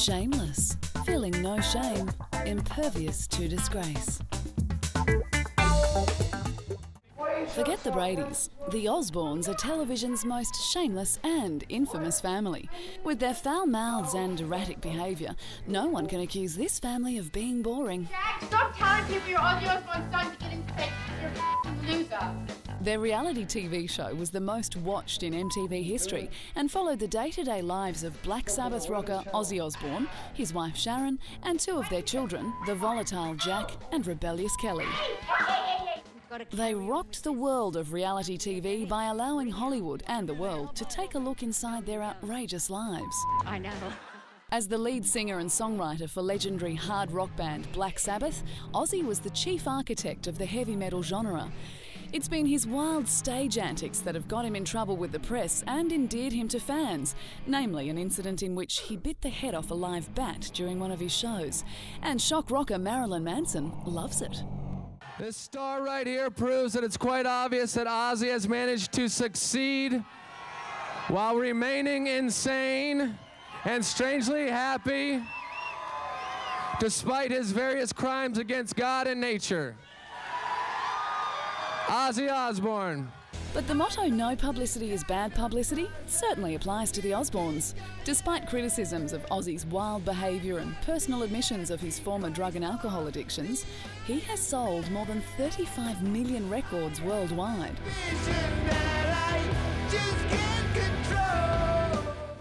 Shameless, feeling no shame, impervious to disgrace. Forget the Bradys. The Osborns are television's most shameless and infamous family. With their foul mouths and erratic behaviour, no one can accuse this family of being boring. Jack, stop telling people you're Ozzy Osbourne's son to get into sex. You're a f***ing loser. Their reality TV show was the most watched in MTV history and followed the day-to-day lives of Black Sabbath rocker Ozzy Osbourne, his wife Sharon, and two of their children, the volatile Jack and rebellious Kelly. They rocked the world of reality TV by allowing Hollywood and the world to take a look inside their outrageous lives. I know. As the lead singer and songwriter for legendary hard rock band Black Sabbath, Ozzy was the chief architect of the heavy metal genre. It's been his wild stage antics that have got him in trouble with the press and endeared him to fans, namely an incident in which he bit the head off a live bat during one of his shows. And shock rocker Marilyn Manson loves it. This star right here proves that it's quite obvious that Ozzy has managed to succeed while remaining insane and strangely happy despite his various crimes against God and nature. Ozzy Osbourne. But the motto, no publicity is bad publicity, certainly applies to the Osbournes. Despite criticisms of Ozzy's wild behaviour and personal admissions of his former drug and alcohol addictions, he has sold more than 35 million records worldwide.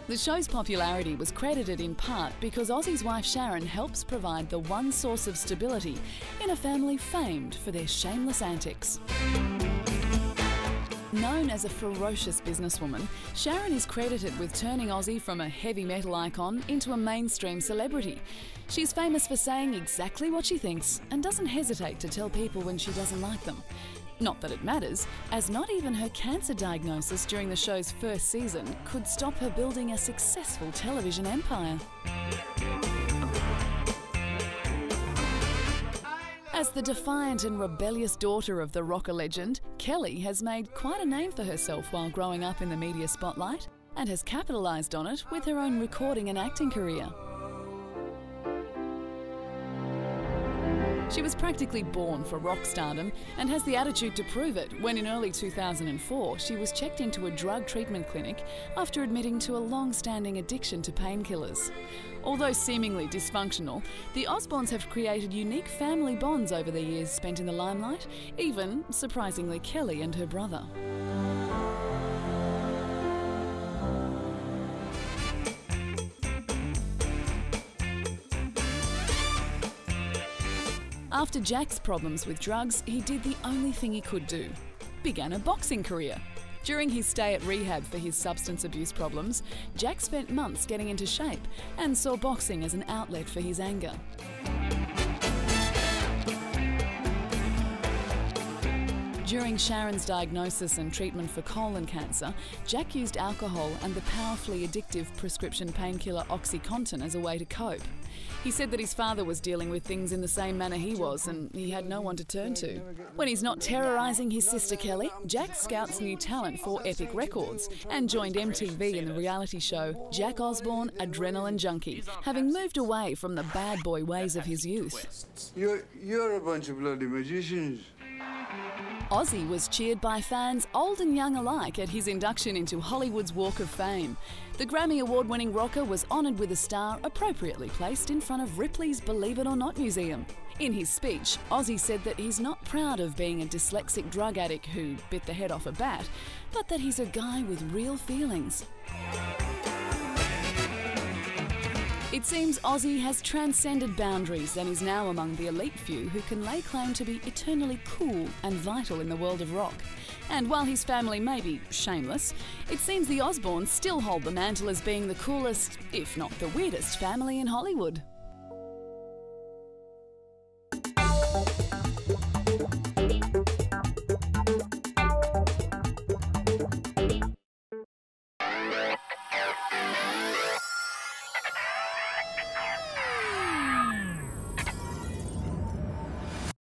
The show's popularity was credited in part because Ozzy's wife Sharon helps provide the one source of stability in a family famed for their shameless antics. Known as a ferocious businesswoman, Sharon is credited with turning Ozzy from a heavy metal icon into a mainstream celebrity. She's famous for saying exactly what she thinks and doesn't hesitate to tell people when she doesn't like them. Not that it matters, as not even her cancer diagnosis during the show's first season could stop her building a successful television empire. As the defiant and rebellious daughter of the rocker legend, Kelly has made quite a name for herself while growing up in the media spotlight and has capitalised on it with her own recording and acting career. She was practically born for rock stardom and has the attitude to prove it when in early 2004 she was checked into a drug treatment clinic after admitting to a long-standing addiction to painkillers. Although seemingly dysfunctional, the Osbournes have created unique family bonds over the years spent in the limelight, even, surprisingly, Kelly and her brother. After Jack's problems with drugs, he did the only thing he could do: began a boxing career. During his stay at rehab for his substance abuse problems, Jack spent months getting into shape and saw boxing as an outlet for his anger. During Sharon's diagnosis and treatment for colon cancer, Jack used alcohol and the powerfully addictive prescription painkiller OxyContin as a way to cope. He said that his father was dealing with things in the same manner he was and he had no one to turn to. When he's not terrorising his sister Kelly, Jack scouts new talent for Epic Records and joined MTV in the reality show Jack Osbourne Adrenaline Junkie, having moved away from the bad boy ways of his youth. You're a bunch of bloody magicians. Ozzy was cheered by fans old and young alike at his induction into Hollywood's Walk of Fame. The Grammy Award-winning rocker was honoured with a star appropriately placed in front of Ripley's Believe It or Not museum. In his speech, Ozzy said that he's not proud of being a dyslexic drug addict who bit the head off a bat, but that he's a guy with real feelings. It seems Ozzy has transcended boundaries and is now among the elite few who can lay claim to be eternally cool and vital in the world of rock. And while his family may be shameless, it seems the Osbournes still hold the mantle as being the coolest, if not the weirdest, family in Hollywood.